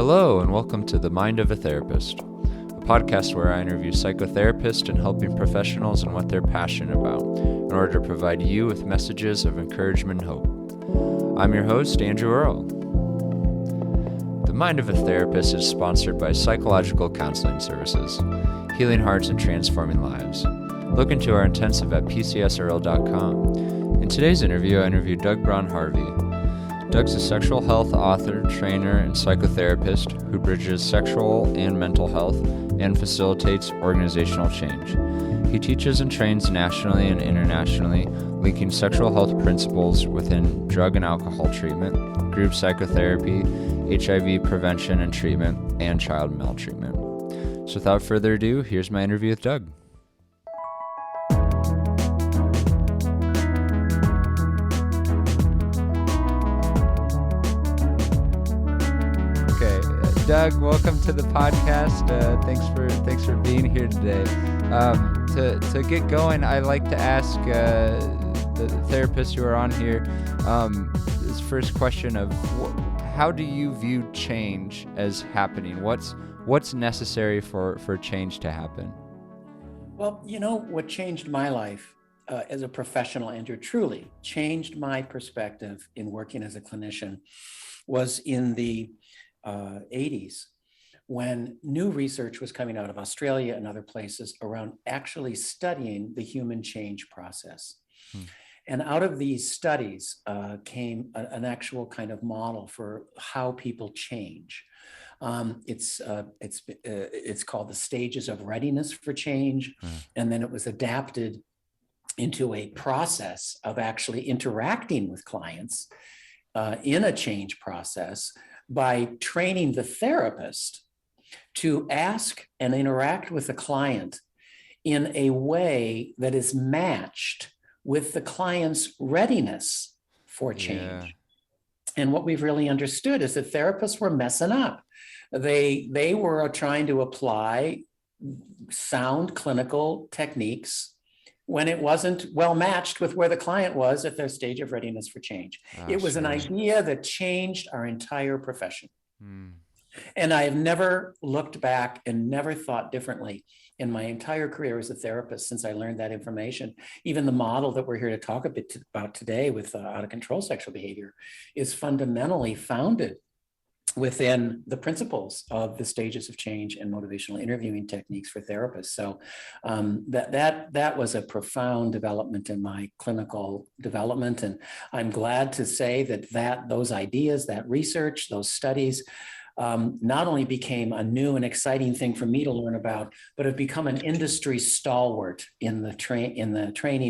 Hello, and welcome to The Mind of a Therapist, a podcast where I interview psychotherapists and helping professionals in what they're passionate about in order to provide you with messages of encouragement and hope. I'm your host, Andrew Earl. The Mind of a Therapist is sponsored by Psychological Counseling Services, healing hearts and transforming lives. Look into our intensive at pcsearl.com. In today's interview, I interviewed Doug Braun-Harvey. Doug's a sexual health author, trainer, and psychotherapist who bridges sexual and mental health and facilitates organizational change. He teaches and trains nationally and internationally, linking sexual health principles within drug and alcohol treatment, group psychotherapy, HIV prevention and treatment, and child maltreatment. So without further ado, here's my interview with Doug. Doug, welcome to the podcast. Thanks for being here today. To get going, I like to ask the therapists who are on here this first question of how do you view change as happening? What's necessary for change to happen? Well, you know what changed my life as a professional, Andrew, truly changed my perspective in working as a clinician was in the 80s, when new research was coming out of Australia and other places around actually studying the human change process. And out of these studies came an actual kind of model for how people change. It's called the stages of readiness for change. And then it was adapted into a process of actually interacting with clients in a change process by training the therapist to ask and interact with the client in a way that is matched with the client's readiness for change. Yeah. And what we've really understood is that therapists were messing up. They were trying to apply sound clinical techniques when it wasn't well matched with where the client was at their stage of readiness for change. It was an idea that changed our entire profession. And I have never looked back and never thought differently in my entire career as a therapist since I learned that information. Even the model that we're here to talk a bit about today with out of control sexual behavior is fundamentally founded within the principles of the stages of change and motivational interviewing techniques for therapists. So that was a profound development in my clinical development. And I'm glad to say that those ideas, that research, those studies, not only became a new and exciting thing for me to learn about, but have become an industry stalwart in the training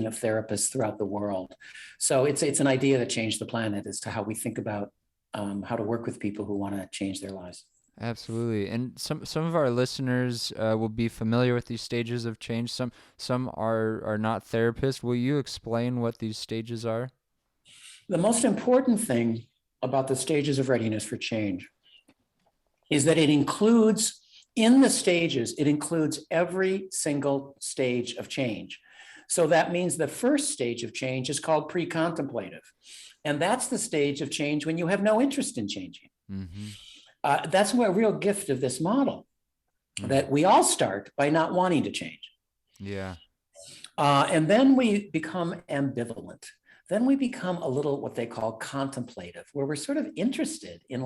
of therapists throughout the world. So it's an idea that changed the planet as to how we think about how to work with people who want to change their lives. Absolutely. And some of our listeners will be familiar with these stages of change. Some are not therapists. Will you explain what these stages are? The most important thing about the stages of readiness for change is that it includes every single stage of change. So that means the first stage of change is called pre-contemplative. And that's the stage of change when you have no interest in changing. Mm-hmm. That's a real gift of this model, that we all start by not wanting to change. Yeah. And then we become ambivalent. Then we become a little what they call contemplative, where we're sort of interested in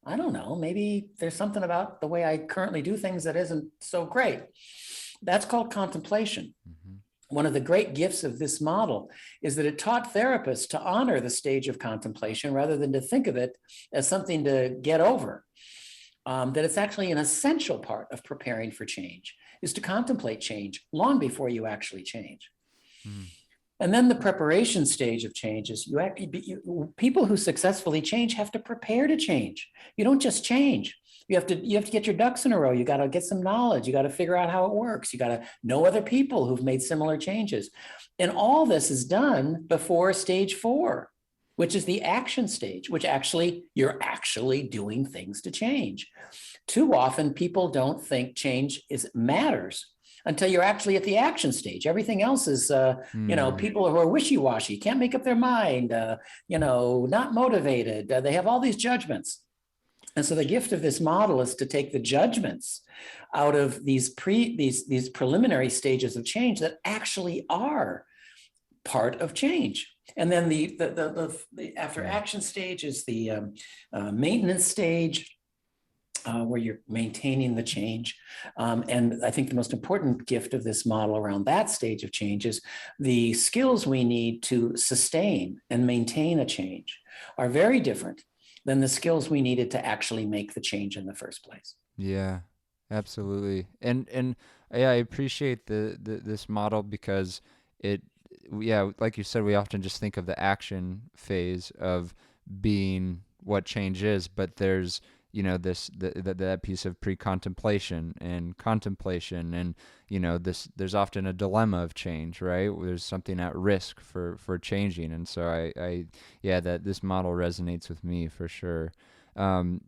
I don't know, maybe there's something about the way I currently do things that isn't so great. That's called contemplation. Mm-hmm. One of the great gifts of this model is that it taught therapists to honor the stage of contemplation rather than to think of it as something to get over. That it's actually an essential part of preparing for change, is to contemplate change long before you actually change. And then the preparation stage of change is people who successfully change have to prepare to change. You don't just change. You have to get your ducks in a row. You got to get some knowledge. You got to figure out how it works. You got to know other people who've made similar changes. And all this is done before stage 4, which is the action stage, which you're actually doing things to change. Too often people don't think change matters until you're actually at the action stage. Everything else is, people who are wishy-washy, can't make up their mind, not motivated. They have all these judgments. And so the gift of this model is to take the judgments out of these preliminary stages of change that actually are part of change. And then the after action stage is the maintenance stage, where you're maintaining the change. And I think the most important gift of this model around that stage of change is the skills we need to sustain and maintain a change are very different than the skills we needed to actually make the change in the first place. Yeah, absolutely. And yeah, I appreciate this model because it, yeah, like you said, we often just think of the action phase of being what change is, but there's, that piece of pre-contemplation and contemplation, and there's often a dilemma of change, right? There's something at risk for changing, and so I yeah, that this model resonates with me for sure. And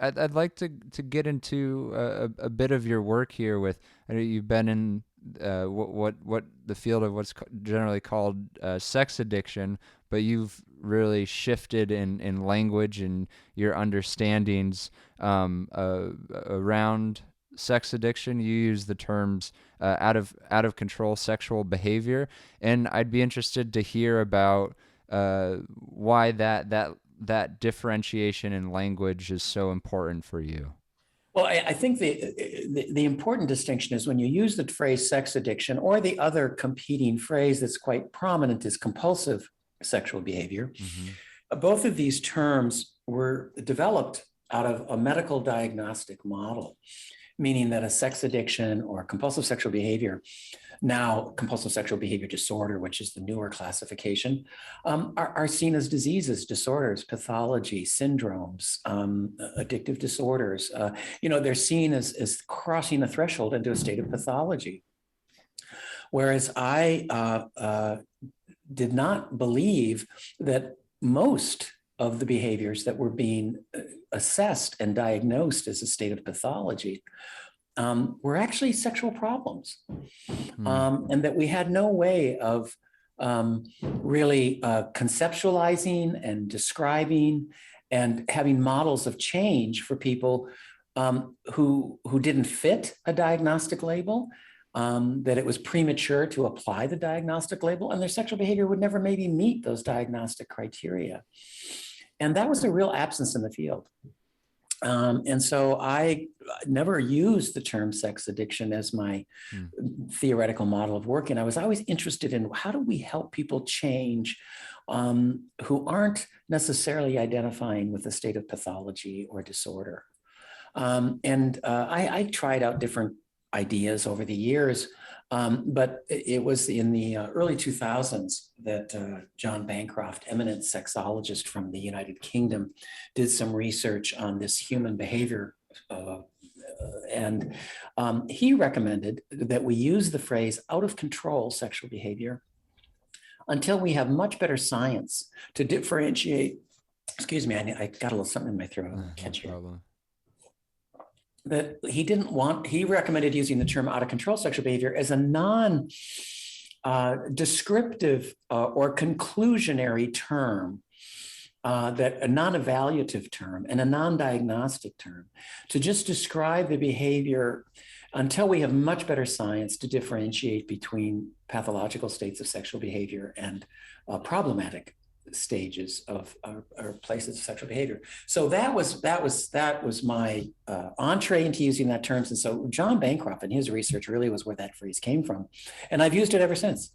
I'd like to get into a bit of your work here with, I know you've been in what the field of what's generally called sex addiction, but you've really shifted in language and your understandings around sex addiction. You use the terms out of control sexual behavior, and I'd be interested to hear about why that differentiation in language is so important for you. Well, I think the important distinction is when you use the phrase sex addiction, or the other competing phrase that's quite prominent is compulsive sexual behavior. Mm-hmm. Both of these terms were developed out of a medical diagnostic model, meaning that a sex addiction or compulsive sexual behavior, now compulsive sexual behavior disorder, which is the newer classification, are seen as diseases, disorders, pathology, syndromes, addictive disorders. They're seen as crossing a threshold into a state of pathology. Whereas I did not believe that most of the behaviors that were being assessed and diagnosed as a state of pathology were actually sexual problems, and that we had no way of really conceptualizing and describing and having models of change for people who didn't fit a diagnostic label, that it was premature to apply the diagnostic label, and their sexual behavior would never maybe meet those diagnostic criteria. And that was a real absence in the field. And so I never used the term sex addiction as my theoretical model of working. I was always interested in how do we help people change who aren't necessarily identifying with a state of pathology or disorder. I tried out different ideas over the years, but it was in the early 2000s that John Bancroft, eminent sexologist from the United Kingdom, did some research on this human behavior. And he recommended that we use the phrase out of control sexual behavior until we have much better science to differentiate. Excuse me, I got a little something in my throat. I'll catch you. That he recommended using the term out of control sexual behavior as a non-descriptive or conclusionary term, that a non-evaluative term and a non-diagnostic term, to just describe the behavior until we have much better science to differentiate between pathological states of sexual behavior and problematic stages of or places of sexual behavior. So that was my entree into using that term. And so John Bancroft and his research really was where that phrase came from, and I've used it ever since.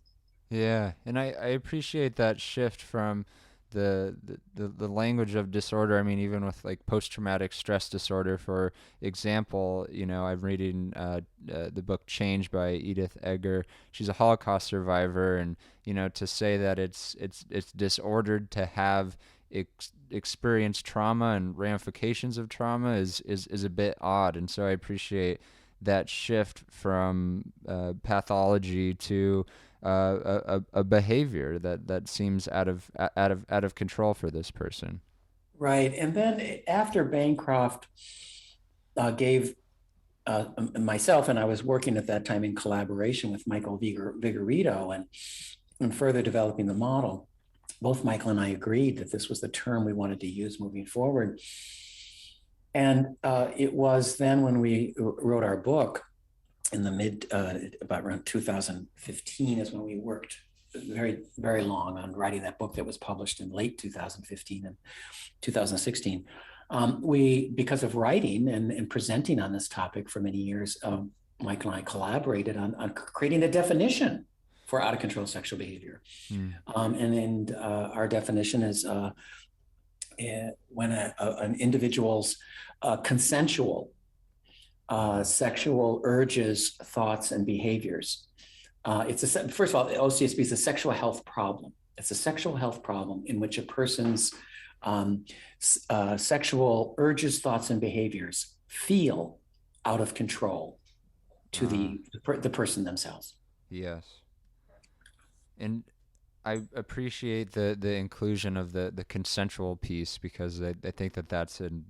Yeah, and I appreciate that shift from the language of disorder. I mean, even with like post-traumatic stress disorder, for example, I'm reading the book Change by Edith Eger. She's a Holocaust survivor, and to say that it's disordered to have experienced trauma and ramifications of trauma is a bit odd. And so I appreciate that shift from pathology to a behavior that seems out of control for this person. Right. And then after Bancroft gave myself, and I was working at that time in collaboration with Michael Vigorito and further developing the model, both Michael and I agreed that this was the term we wanted to use moving forward. And it was then when we wrote our book in the about around 2015 is when we worked very, very long on writing that book that was published in late 2015 and 2016. We, because of writing and presenting on this topic for many years, Mike and I collaborated on creating a definition for out of control sexual behavior. And our definition is when an individual's consensual sexual urges, thoughts, and behaviors. First of all, OCSB is a sexual health problem. It's a sexual health problem in which a person's sexual urges, thoughts, and behaviors feel out of control to the person themselves. Yes. And I appreciate the inclusion of the consensual piece, because I think that's an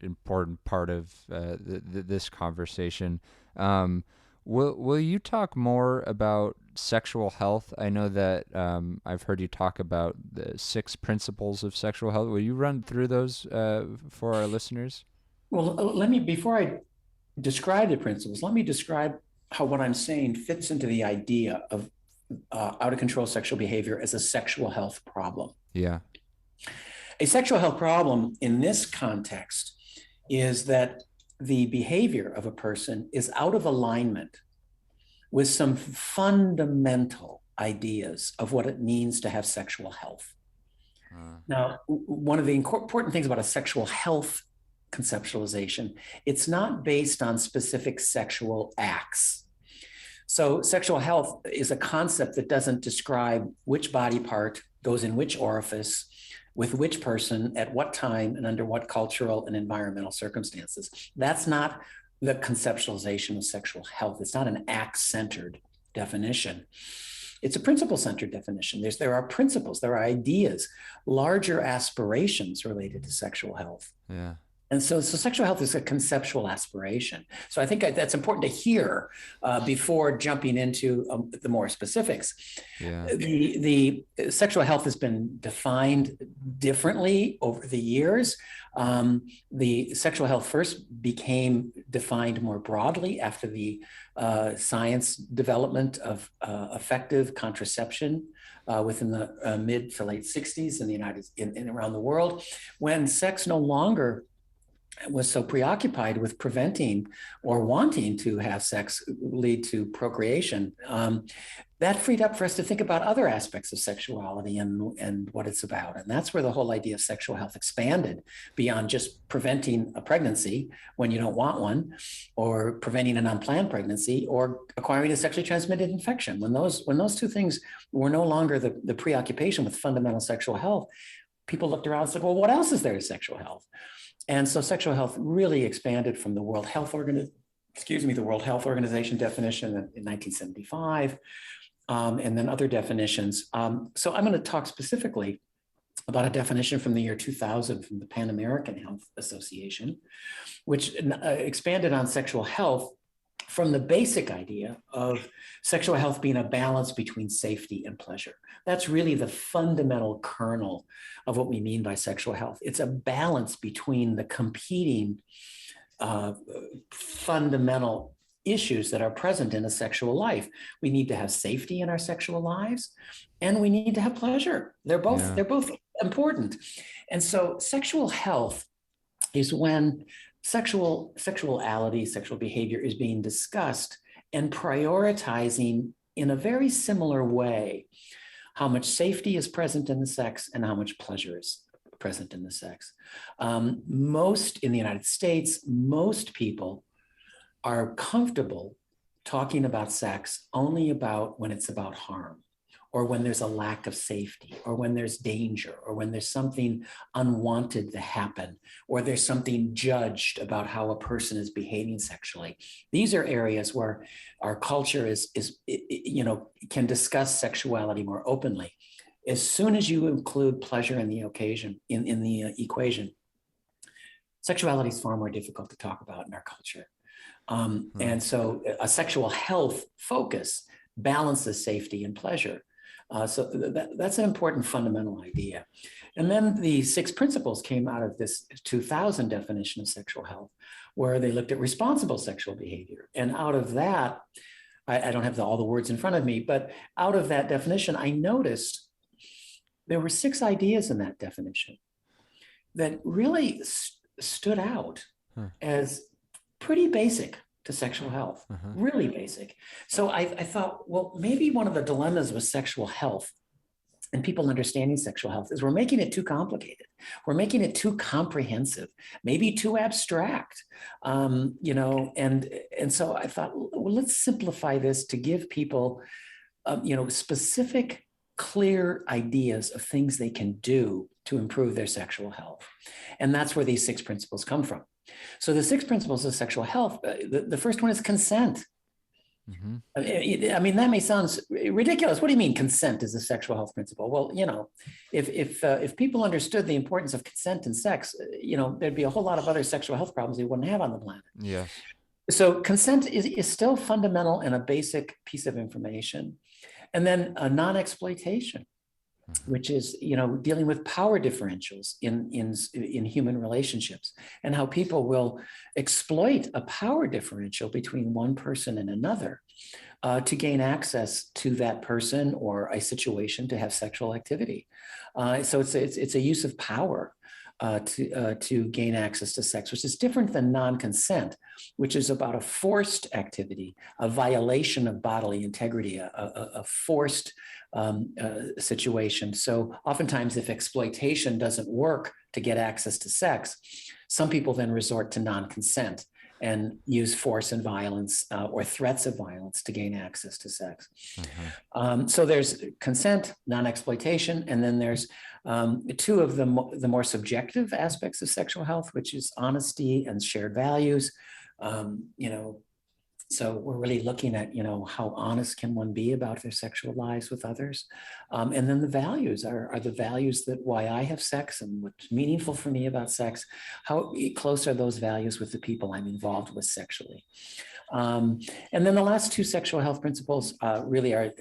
important part of this conversation. Will you talk more about sexual health? I know that I've heard you talk about the 6 principles of sexual health. Will you run through those for our listeners? Well, before I describe the principles, let me describe how what I'm saying fits into the idea of out of control sexual behavior as a sexual health problem. Yeah. A sexual health problem in this context is that the behavior of a person is out of alignment with some fundamental ideas of what it means to have sexual health. Now, one of the important things about a sexual health conceptualization, it's not based on specific sexual acts. So sexual health is a concept that doesn't describe which body part goes in which orifice, with which person, at what time, and under what cultural and environmental circumstances. That's not the conceptualization of sexual health. It's not an act-centered definition. It's a principle-centered definition. There are principles, there are ideas, larger aspirations related to sexual health. Yeah. And so sexual health is a conceptual aspiration. So I think that's important to hear before jumping into the more specifics. Yeah. The sexual health has been defined differently over the years. The sexual health first became defined more broadly after the science development of effective contraception within the mid to late 60s in the and around the world, when sex no longer was so preoccupied with preventing or wanting to have sex lead to procreation, that freed up for us to think about other aspects of sexuality and what it's about. And that's where the whole idea of sexual health expanded beyond just preventing a pregnancy when you don't want one, or preventing an unplanned pregnancy, or acquiring a sexually transmitted infection. When those two things were no longer the preoccupation with fundamental sexual health, people looked around and said, well, what else is there to sexual health? And so sexual health really expanded from the World Health Organization definition in 1975, and then other definitions. So I'm going to talk specifically about a definition from the year 2000 from the Pan American Health Association, which expanded on sexual health from the basic idea of sexual health being a balance between safety and pleasure. That's really the fundamental kernel of what we mean by sexual health. It's a balance between the competing fundamental issues that are present in a sexual life. We need to have safety in our sexual lives, and we need to have pleasure. They're both important. And so sexual health is when sexuality, sexual behavior is being discussed and prioritizing in a very similar way how much safety is present in the sex and how much pleasure is present in the sex. Most in the United States, most people are comfortable talking about sex only about when it's about harm, or when there's a lack of safety, or when there's danger, or when there's something unwanted to happen, or there's something judged about how a person is behaving sexually. These are areas where our culture can discuss sexuality more openly. As soon as you include pleasure in the equation, sexuality is far more difficult to talk about in our culture. And so a sexual health focus balances safety and pleasure. That's an important fundamental idea. And then the 6 principles came out of this 2000 definition of sexual health, where they looked at responsible sexual behavior. And out of that, I don't have all the words in front of me, but out of that definition, I noticed there were 6 ideas in that definition that really stood out as pretty basic to sexual health, really basic. So I thought, well, maybe one of the dilemmas with sexual health and people understanding sexual health is we're making it too complicated. We're making it too comprehensive, maybe too abstract, and so I thought, well, let's simplify this to give people, specific, clear ideas of things they can do to improve their sexual health. And that's where these 6 principles come from. So the 6 principles of sexual health, the first one is consent. I mean, that may sound ridiculous. What do you mean consent is a sexual health principle? Well, if people understood the importance of consent in sex, there'd be a whole lot of other sexual health problems we wouldn't have on the planet. Yeah. So consent is still fundamental and a basic piece of information. And then non-exploitation, which is, dealing with power differentials in human relationships and how people will exploit a power differential between one person and another to gain access to that person or a situation to have sexual activity. So it's a use of power to gain access to sex, which is different than non-consent, which is about a forced activity, a violation of bodily integrity, a forced situation. So oftentimes if exploitation doesn't work to get access to sex, some people then resort to non-consent and use force and violence or threats of violence to gain access to sex. So there's consent, non-exploitation, and then there's 2 of the more subjective aspects of sexual health, which is honesty and shared values. So we're really looking at, how honest can one be about their sexual lives with others? And then the values are the values that why I have sex and what's meaningful for me about sex. How close are those values with the people I'm involved with sexually? And then the last 2 sexual health principles really are,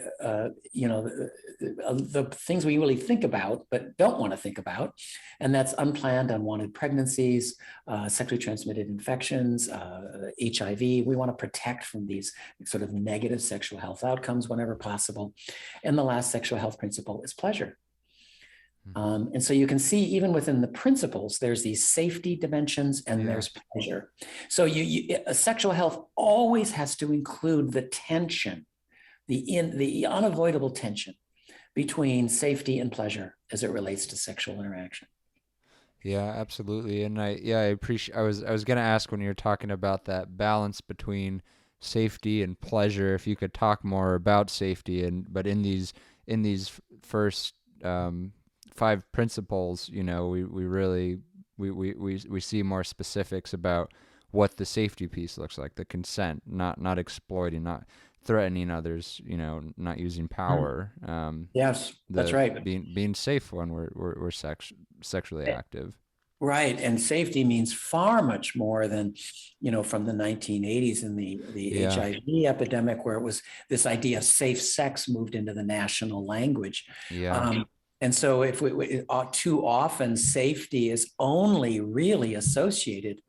the things we really think about, but don't want to think about. And that's unplanned, unwanted pregnancies, sexually transmitted infections, HIV. We want to protect from these sort of negative sexual health outcomes whenever possible. And the last sexual health principle is pleasure. And so you can see even within the principles, there's these safety dimensions and there's pleasure. So sexual health always has to include the tension, the unavoidable tension between safety and pleasure as it relates to sexual interaction. Yeah, absolutely. And I appreciate, I was going to ask when you were talking about that balance between safety and pleasure, if you could talk more about safety but in these first 5 principles, we see more specifics about what the safety piece looks like, the consent, not exploiting, not threatening others, not using power. Yes, that's right. Being safe when we're sexually active. Right. And safety means far much more than, from the 1980s and the HIV epidemic, where it was this idea of safe sex moved into the national language. Yeah. And so if too often safety is only really associated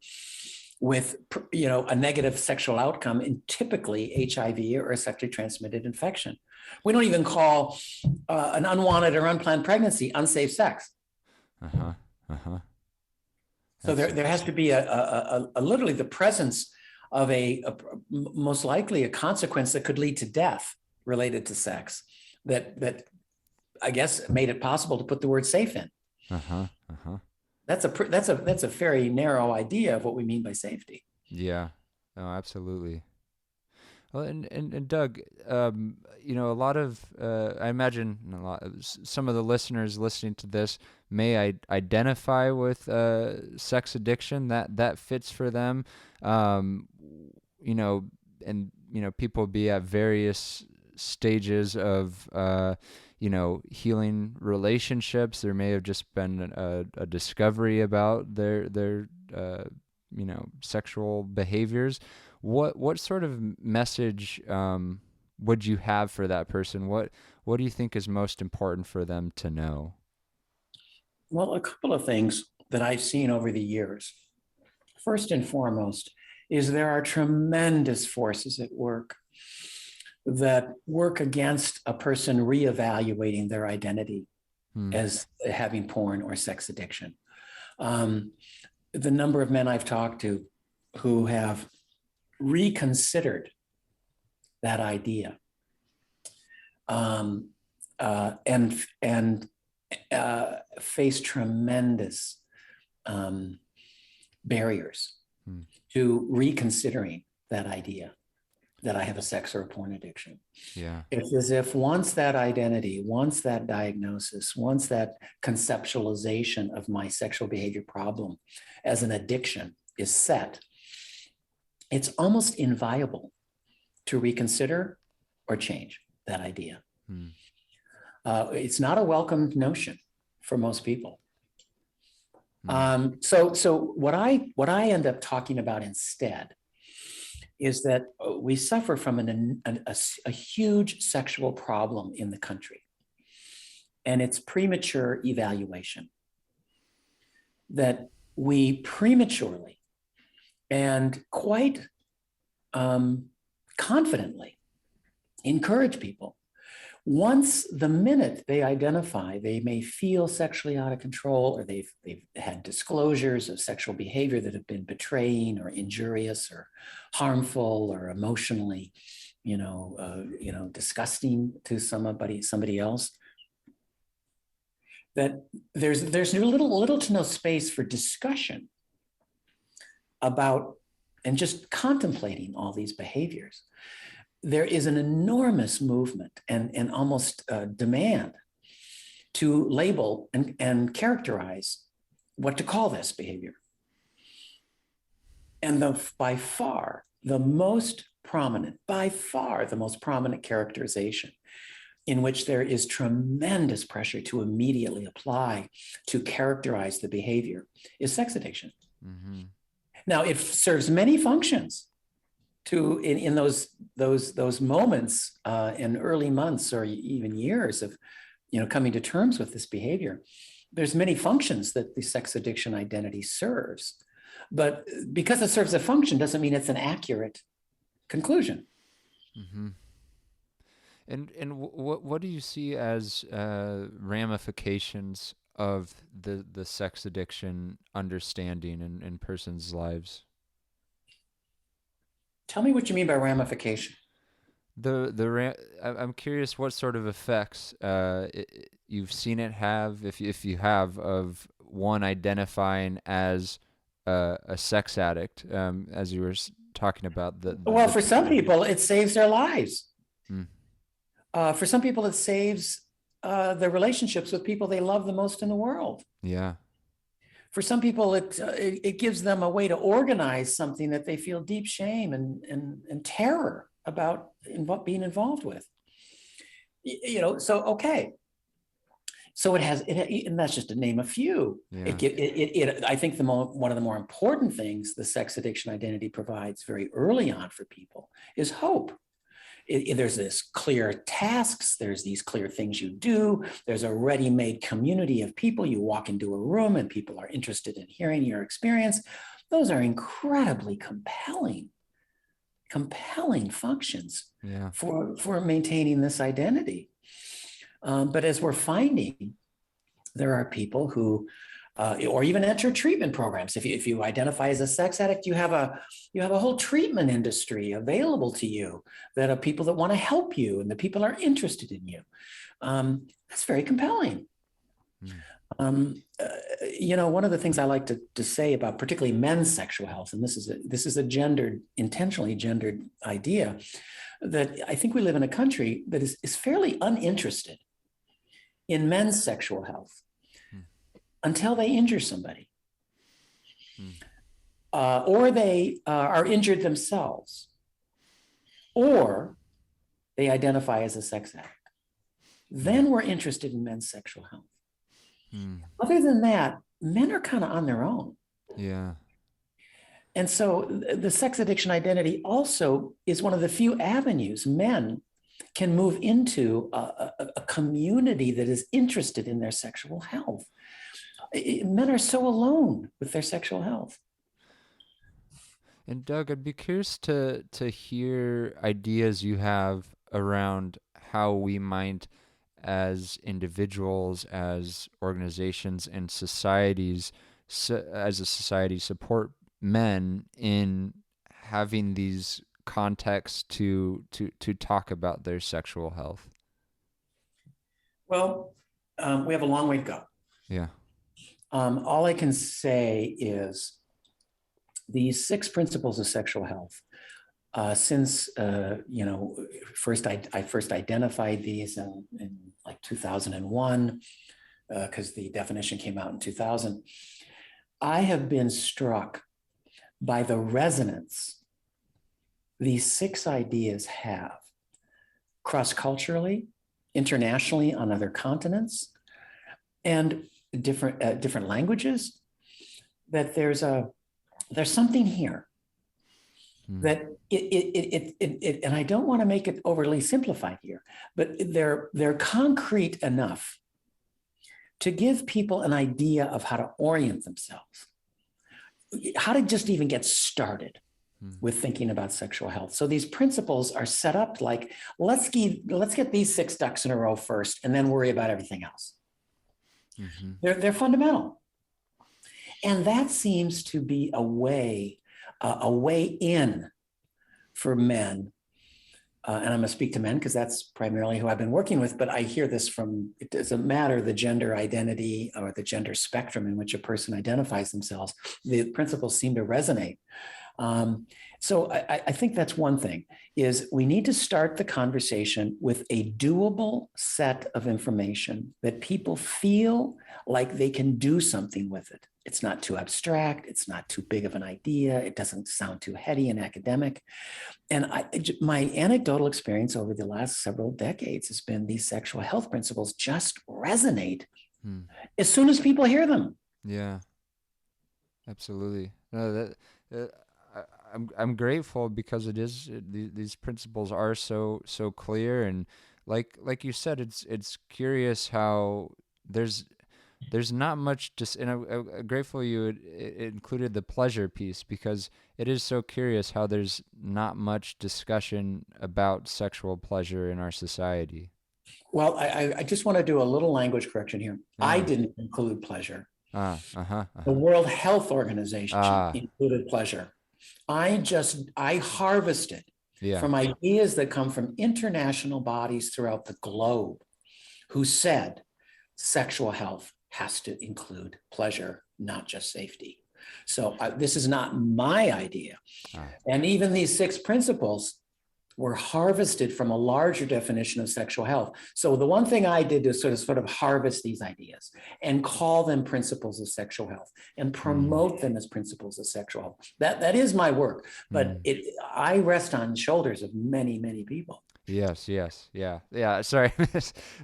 with, a negative sexual outcome, and typically HIV or a sexually transmitted infection. We don't even call an unwanted or unplanned pregnancy unsafe sex. So there has to be a literally the presence of a most likely a consequence that could lead to death related to sex that I guess made it possible to put the word safe in. That's a very narrow idea of what we mean by safety. Yeah, no, absolutely. Well, and Doug, a lot of I imagine some of the listeners listening to this may identify with sex addiction that fits for them. People be at various stages of healing relationships. There may have just been a discovery about their sexual behaviors. What sort of message would you have for that person? What do you think is most important for them to know? Well, a couple of things that I've seen over the years. First and foremost is there are tremendous forces at work that work against a person reevaluating their identity as having porn or sex addiction. The number of men I've talked to who have reconsidered that idea and face tremendous barriers to reconsidering that idea that I have a sex or a porn addiction. Yeah. It's as if once that identity, once that diagnosis, once that conceptualization of my sexual behavior problem as an addiction is set, it's almost inviolable to reconsider or change that idea. It's not a welcome notion for most people. So what I end up talking about instead is that we suffer from a huge sexual problem in the country, and it's premature evaluation. That we prematurely and quite confidently encourage people. Once the minute they identify, they may feel sexually out of control, or they've had disclosures of sexual behavior that have been betraying or injurious or harmful or emotionally, disgusting to somebody else. That there's little to no space for discussion about and just contemplating all these behaviors. There is an enormous movement and almost demand to label and characterize what to call this behavior. And by far the most prominent characterization in which there is tremendous pressure to immediately apply to characterize the behavior is sex addiction. Mm-hmm. Now, it serves many functions in those moments in early months or even years of coming to terms with this behavior. There's many functions that the sex addiction identity serves, but because it serves a function doesn't mean it's an accurate conclusion. Mm-hmm. And what do you see as ramifications of the sex addiction understanding in persons' lives? Tell me what you mean by ramification. I'm curious what sort of effects you've seen it have, if you have, of one identifying as a sex addict, as you were talking about. For some people, it saves their lives. For some people, it saves their relationships with people they love the most in the world. Yeah. For some people, it gives them a way to organize something that they feel deep shame and terror about being involved with. So okay. So it has, and that's just to name a few. Yeah. I think one of the more important things the sex addiction identity provides very early on for people is hope. There's this clear tasks, there's these clear things you do, there's a ready-made community of people. You walk into a room and people are interested in hearing your experience. Those are incredibly compelling functions for maintaining this identity. But as we're finding, there are people who or even enter treatment programs. If you identify as a sex addict, you have a whole treatment industry available to you that are people that want to help you and the people are interested in you. That's very compelling. One of the things I like to say about particularly men's sexual health, and this is a intentionally gendered idea, that I think we live in a country that is fairly uninterested in men's sexual health until they injure somebody, or they are injured themselves, or they identify as a sex addict. Then we're interested in men's sexual health. Other than that, men are kind of on their own. Yeah. And so the sex addiction identity also is one of the few avenues men can move into a community that is interested in their sexual health. Men are so alone with their sexual health. And Doug, I'd be curious to hear ideas you have around how we might, as individuals, as organizations, and societies, as a society, support men in having these contexts to talk about their sexual health. Well, we have a long way to go. Yeah. All I can say is these 6 principles of sexual health, since first I first identified these in like 2001, because the definition came out in 2000. I have been struck by the resonance these 6 ideas have cross-culturally, internationally, on other continents, and different languages. That there's something here that and I don't want to make it overly simplified here, but they're concrete enough to give people an idea of how to orient themselves, how to just even get started with thinking about sexual health. So these principles are set up like, let's get these 6 ducks in a row first, and then worry about everything else. They're fundamental. And that seems to be a way in for men. And I'm going to speak to men because that's primarily who I've been working with, but I hear this from, it doesn't matter the gender identity or the gender spectrum in which a person identifies themselves, the principles seem to resonate. So I think that's one thing, is we need to start the conversation with a doable set of information that people feel like they can do something with it. It's not too abstract. It's not too big of an idea. It doesn't sound too heady and academic. And my anecdotal experience over the last several decades has been these sexual health principles just resonate as soon as people hear them. Yeah, absolutely. No, I'm grateful because these principles are so clear, and like you said, it's curious how there's not much and I'm grateful you included the pleasure piece, because it is so curious how there's not much discussion about sexual pleasure in our society. Well, I just want to do a little language correction here. I didn't include pleasure. The World Health Organization included pleasure. I harvested from ideas that come from international bodies throughout the globe who said sexual health has to include pleasure, not just safety. So this is not my idea. And even these 6 principles were harvested from a larger definition of sexual health. So the one thing I did is sort of harvest these ideas and call them principles of sexual health and promote them as principles of sexual health. That is my work, but I rest on the shoulders of many, many people. Yes. Yeah. Sorry,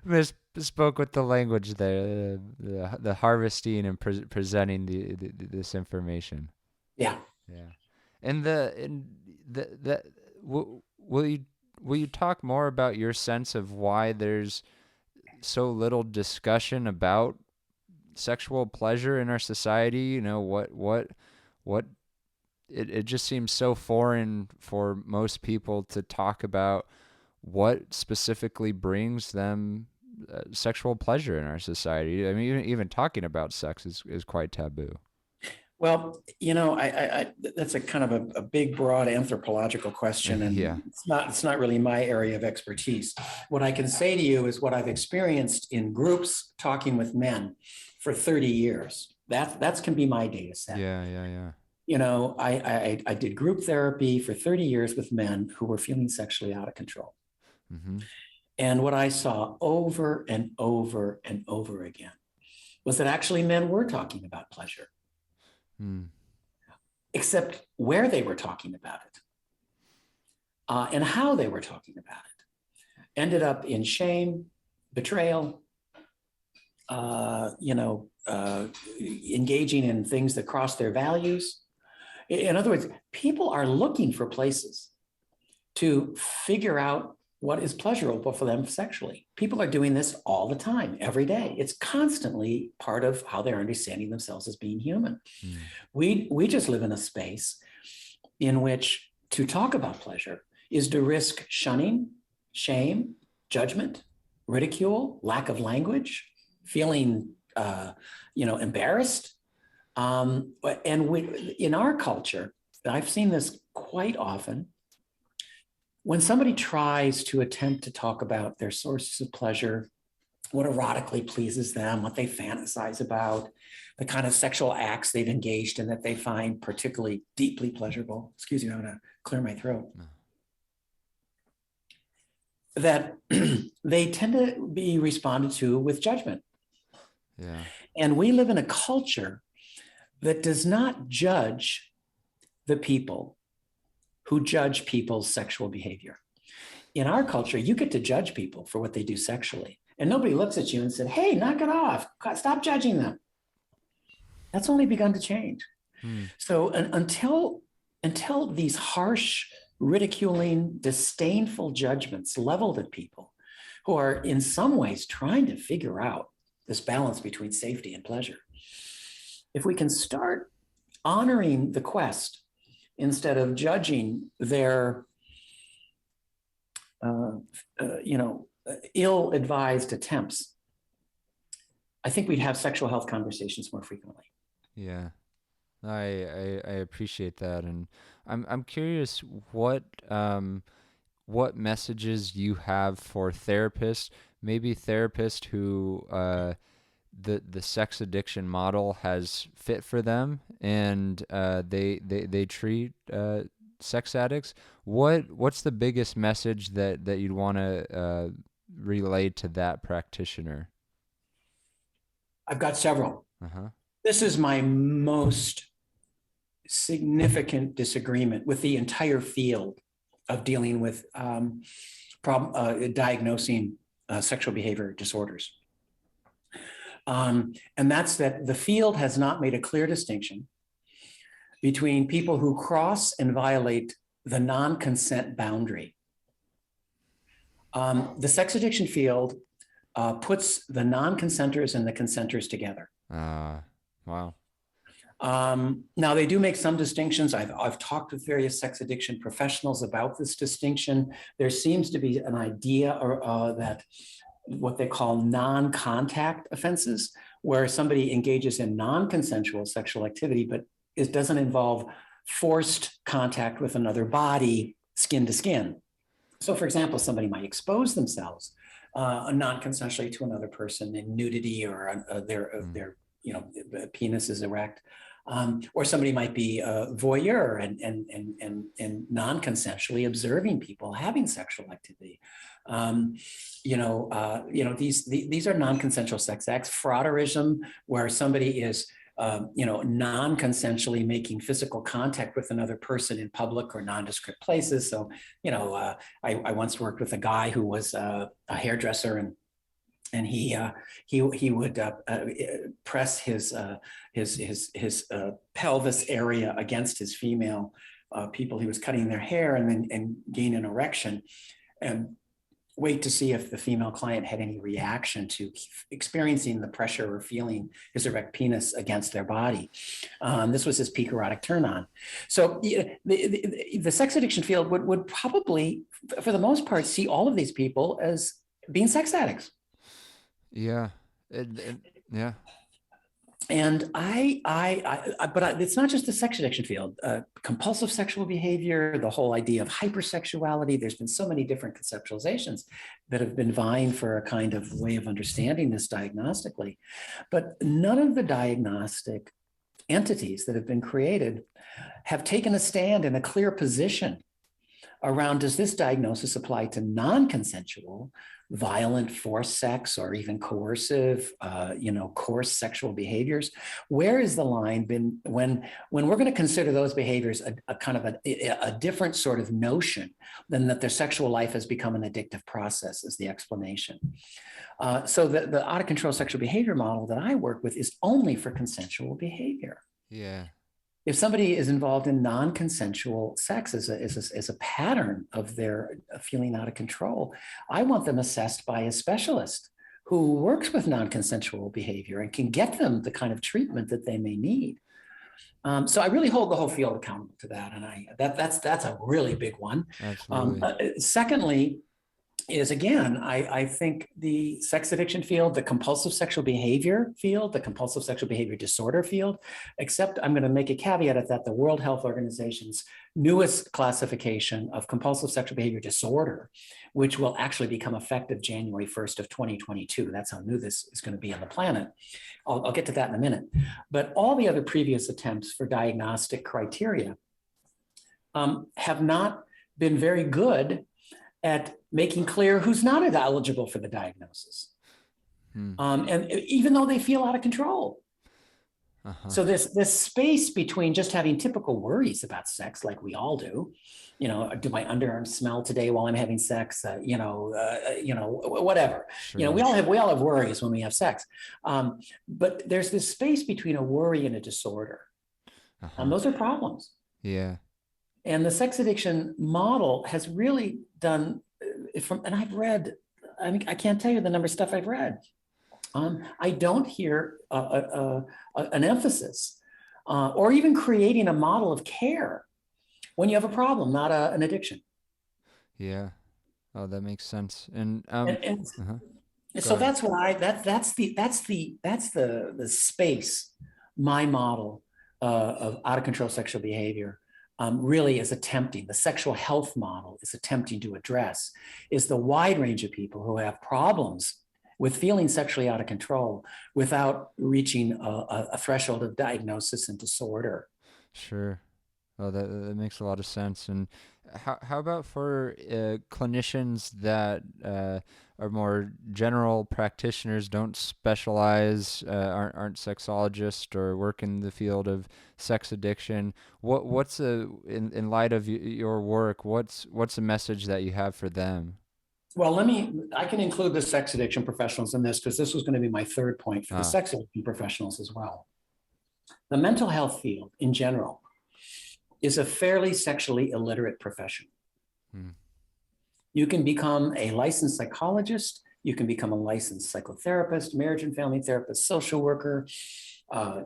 misspoke with the language there. The harvesting and presenting this information. Yeah. And will you talk more about your sense of why there's so little discussion about sexual pleasure in our society? You know, what it just seems so foreign for most people to talk about what specifically brings them sexual pleasure in our society. I mean, even talking about sex is quite taboo. Well, I that's a kind of a big, broad anthropological question, and it's not really my area of expertise. What I can say to you is what I've experienced in groups talking with men for 30 years. That can be my data set. Yeah. I did group therapy for 30 years with men who were feeling sexually out of control. And what I saw over and over and over again was that actually men were talking about pleasure. Except where they were talking about it and how they were talking about it ended up in shame, betrayal, engaging in things that cross their values. In other words, people are looking for places to figure out what is pleasurable for them sexually. People are doing this all the time, every day. It's constantly part of how they're understanding themselves as being human. Mm. We just live in a space in which to talk about pleasure is to risk shunning, shame, judgment, ridicule, lack of language, feeling embarrassed. And in our culture, I've seen this quite often. When somebody tries to attempt to talk about their sources of pleasure, what erotically pleases them, what they fantasize about, the kind of sexual acts they've engaged in that they find particularly deeply pleasurable. Excuse me, I'm going to clear my throat. No. That they tend to be responded to with judgment. Yeah. And we live in a culture that does not judge the people who judge people's sexual behavior. In our culture, you get to judge people for what they do sexually. And nobody looks at you and said, hey, knock it off. Stop judging them. That's only begun to change. So until these harsh, ridiculing, disdainful judgments leveled at people who are in some ways trying to figure out this balance between safety and pleasure, if we can start honoring the quest instead of judging their ill-advised attempts, I think we'd have sexual health conversations more frequently. Yeah, I appreciate that, and I'm curious what messages you have for therapists, maybe therapists who the sex addiction model has fit for them, and they treat sex addicts. What's the biggest message that you'd want to relay to that practitioner? I've got several. Uh-huh. This is my most significant disagreement with the entire field of dealing with diagnosing sexual behavior disorders. And that's that the field has not made a clear distinction between people who cross and violate the non-consent boundary. The sex addiction field puts the non-consenters and the consenters together. Wow. Now they do make some distinctions. I've talked with various sex addiction professionals about this distinction. There seems to be an idea that what they call non-contact offenses, where somebody engages in non-consensual sexual activity, but it doesn't involve forced contact with another body, skin to skin. So for example, somebody might expose themselves non-consensually to another person in nudity, or their penis is erect. Or somebody might be a voyeur and non-consensually observing people having sexual activity. These are non-consensual sex acts. Frauderism, where somebody is non-consensually making physical contact with another person in public or nondescript places. So, I once worked with a guy who was a hairdresser, and he would press his pelvis area against his female people. He was cutting their hair and gain an erection, and wait to see if the female client had any reaction to experiencing the pressure or feeling his erect penis against their body. This was his peak erotic turn on. So the sex addiction field would probably, for the most part, see all of these people as being sex addicts. Yeah. Yeah. And but it's not just the sex addiction field. Compulsive sexual behavior, the whole idea of hypersexuality. There's been so many different conceptualizations that have been vying for a kind of way of understanding this diagnostically. But none of the diagnostic entities that have been created have taken a stand in a clear position around, does this diagnosis apply to non-consensual, violent, forced sex, or even coercive, coarse sexual behaviors? Where is the line been when we're going to consider those behaviors a kind of a different sort of notion than that their sexual life has become an addictive process is the explanation. So the out of control sexual behavior model that I work with is only for consensual behavior. Yeah. if somebody is involved in non-consensual sex as a pattern of their feeling out of control, I want them assessed by a specialist who works with non-consensual behavior and can get them the kind of treatment that they may need. So I really hold the whole field accountable to that, and that's a really big one. Absolutely. Secondly, is again, I think the sex addiction field, the compulsive sexual behavior field, the compulsive sexual behavior disorder field, except I'm going to make a caveat at that the World Health Organization's newest classification of compulsive sexual behavior disorder, which will actually become effective January 1st of 2022. That's how new this is going to be on the planet. I'll get to that in a minute. But all the other previous attempts for diagnostic criteria have not been very good at making clear who's not eligible for the diagnosis. And even though they feel out of control. So this space between just having typical worries about sex, like we all do, do my underarms smell today while I'm having sex? Whatever. Sure. We all have worries when we have sex. But there's this space between a worry and a disorder. Those are problems. Yeah. And the sex addiction model has really done and I've read, I can't tell you the number of stuff I've read. I don't hear an emphasis or even creating a model of care when you have a problem, not an addiction. Yeah. Oh, that makes sense. And so that's what that's the space my model of out of control sexual behavior really is attempting, the sexual health model is attempting to address, is the wide range of people who have problems with feeling sexually out of control without reaching a threshold of diagnosis and disorder. Sure. Oh, that makes a lot of sense. And how about for clinicians that are more general practitioners, don't specialize, aren't sexologists or work in the field of sex addiction? What's in light of your work? What's a message that you have for them? Well, I can include the sex addiction professionals in this because this was going to be my third point for the sex addiction professionals as well. The mental health field in general is a fairly sexually illiterate profession. You can become a licensed psychologist, you can become a licensed psychotherapist, marriage and family therapist, social worker,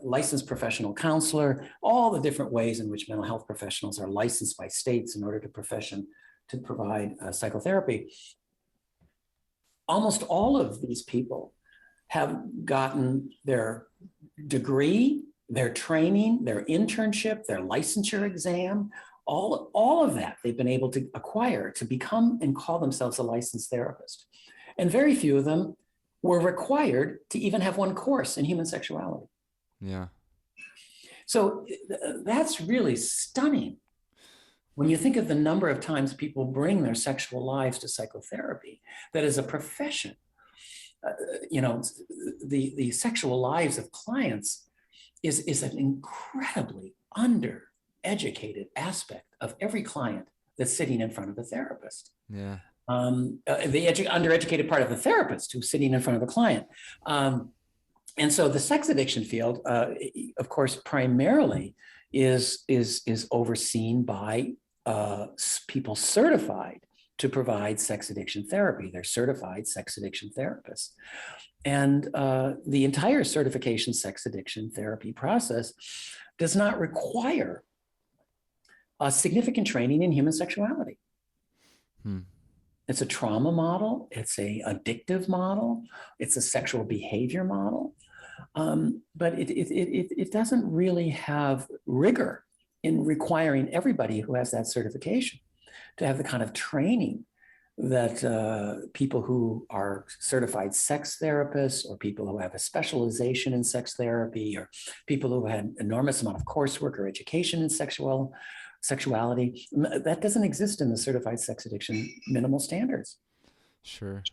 licensed professional counselor, all the different ways in which mental health professionals are licensed by states in order to provide psychotherapy. Almost all of these people have gotten their degree, their training, their internship, their licensure exam, all of that they've been able to acquire to become and call themselves a licensed therapist. And very few of them were required to even have one course in human sexuality. Yeah. So that's really stunning. When you think of the number of times people bring their sexual lives to psychotherapy, that is a profession. The sexual lives of clients is an incredibly undereducated aspect of every client that's sitting in front of a therapist. Yeah. The undereducated part of the therapist who's sitting in front of the client. And so the sex addiction field, of course, primarily is overseen by people certified to provide sex addiction therapy. They're certified sex addiction therapists. And the entire certification sex addiction therapy process does not require a significant training in human sexuality. It's a trauma model. It's a addictive model. It's a sexual behavior model. But it doesn't really have rigor in requiring everybody who has that certification to have the kind of training that people who are certified sex therapists or people who have a specialization in sex therapy or people who had enormous amount of coursework or education in sexuality, that doesn't exist in the certified sex addiction minimal standards. Sure.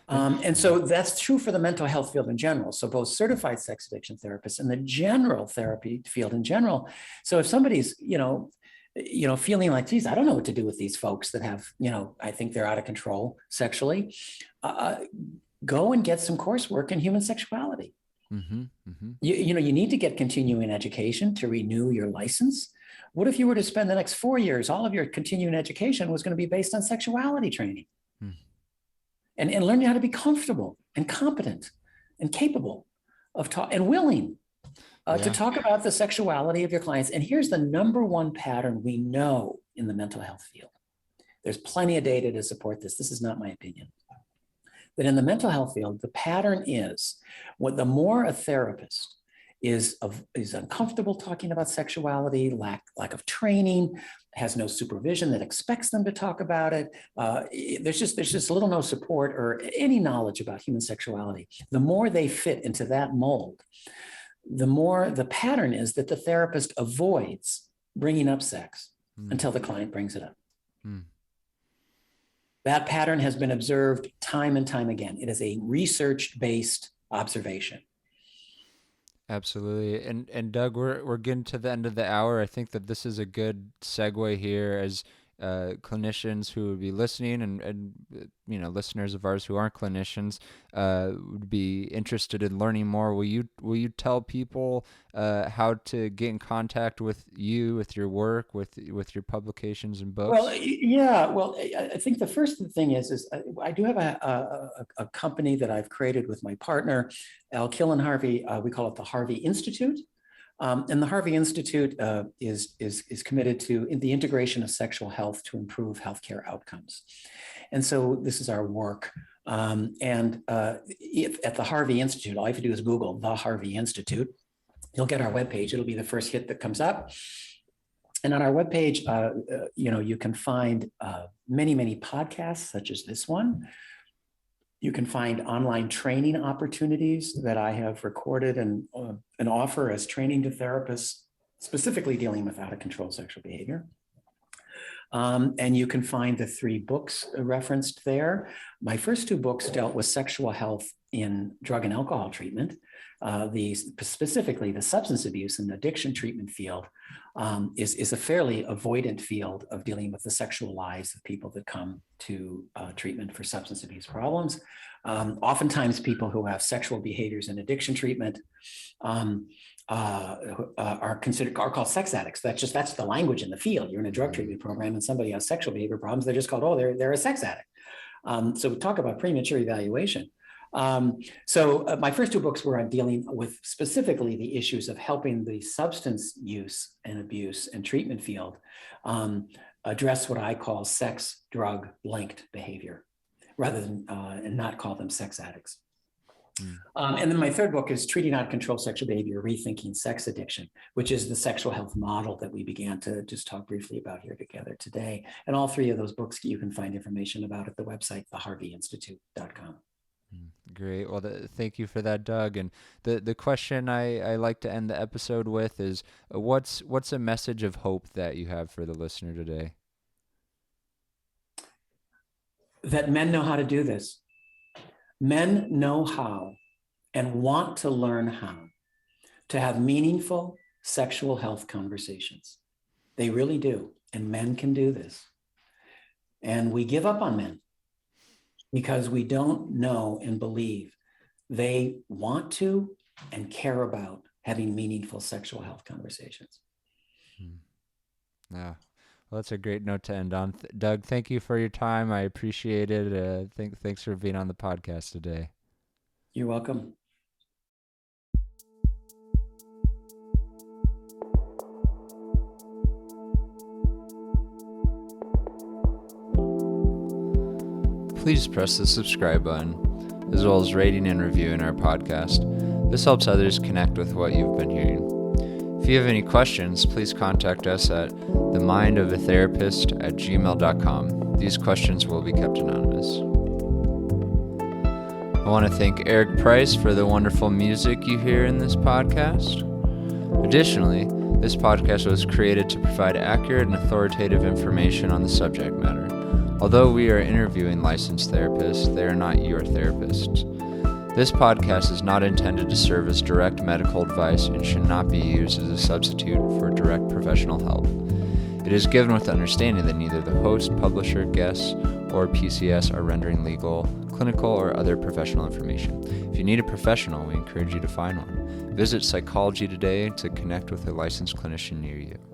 And so that's true for the mental health field in general. So both certified sex addiction therapists and the general therapy field in general. So if somebody's, feeling like, geez, I don't know what to do with these folks that have, I think they're out of control sexually, go and get some coursework in human sexuality. You need to get continuing education to renew your license. What if you were to spend the next 4 years, all of your continuing education was going to be based on sexuality training and learning how to be comfortable and competent and capable of and willing to talk about the sexuality of your clients. And here's the number one pattern we know in the mental health field. There's plenty of data to support this. This is not my opinion. That in the mental health field, the pattern is the more a therapist is uncomfortable talking about sexuality, lack of training, has no supervision that expects them to talk about it. There's just little no support or any knowledge about human sexuality. The more they fit into that mold, the more the pattern is that the therapist avoids bringing up sex until the client brings it up. That pattern has been observed time and time again. It is a research-based observation. Absolutely. And Doug, we're getting to the end of the hour. I think that this is a good segue here as clinicians who would be listening and listeners of ours who aren't clinicians would be interested in learning more. Will you tell people how to get in contact with you, with your work, with your publications and books? Well, yeah. Well, I think the first thing is I do have a company that I've created with my partner, Al Killen-Harvey. We call it the Harvey Institute. And the Harvey Institute is committed to the integration of sexual health to improve healthcare outcomes. And so this is our work. If at the Harvey Institute, all you have to do is Google the Harvey Institute. You'll get our webpage. It'll be the first hit that comes up. And on our webpage, you can find many, many podcasts such as this one. You can find online training opportunities that I have recorded and offer as training to therapists, specifically dealing with out-of-control sexual behavior. And you can find the 3 books referenced there. My first 2 books dealt with sexual health in drug and alcohol treatment. Specifically, the substance abuse and addiction treatment field is a fairly avoidant field of dealing with the sexual lives of people that come to treatment for substance abuse problems. Oftentimes, people who have sexual behaviors in addiction treatment are called sex addicts. That's the language in the field. You're in a drug treatment program and somebody has sexual behavior problems. They're just called, they're a sex addict. So we talk about premature evaluation. So my first 2 books were on dealing with specifically the issues of helping the substance use and abuse and treatment field address what I call sex drug linked behavior rather than and not call them sex addicts. And then my 3rd book is Treating Out-of-Control Sexual Behavior, Rethinking Sex Addiction, which is the sexual health model that we began to just talk briefly about here together today. And all 3 of those books you can find information about at the website, theharveyinstitute.com. Great. Well, thank you for that, Doug. And the question I like to end the episode with is, what's a message of hope that you have for the listener today? That men know how to do this. Men know how and want to learn how to have meaningful sexual health conversations. They really do. And men can do this. And we give up on men because we don't know and believe they want to and care about having meaningful sexual health conversations. Yeah. Well, that's a great note to end on. Doug, thank you for your time. I appreciate it. Thanks for being on the podcast today. You're welcome. Please press the subscribe button, as well as rating and reviewing our podcast. This helps others connect with what you've been hearing. If you have any questions, please contact us at themindofatherapist@gmail.com. These questions will be kept anonymous. I want to thank Eric Price for the wonderful music you hear in this podcast. Additionally, this podcast was created to provide accurate and authoritative information on the subject matter. Although we are interviewing licensed therapists, they are not your therapists. This podcast is not intended to serve as direct medical advice and should not be used as a substitute for direct professional help. It is given with the understanding that neither the host, publisher, guests, or PCS are rendering legal, clinical or other professional information. If you need a professional, we encourage you to find one. Visit Psychology Today to connect with a licensed clinician near you.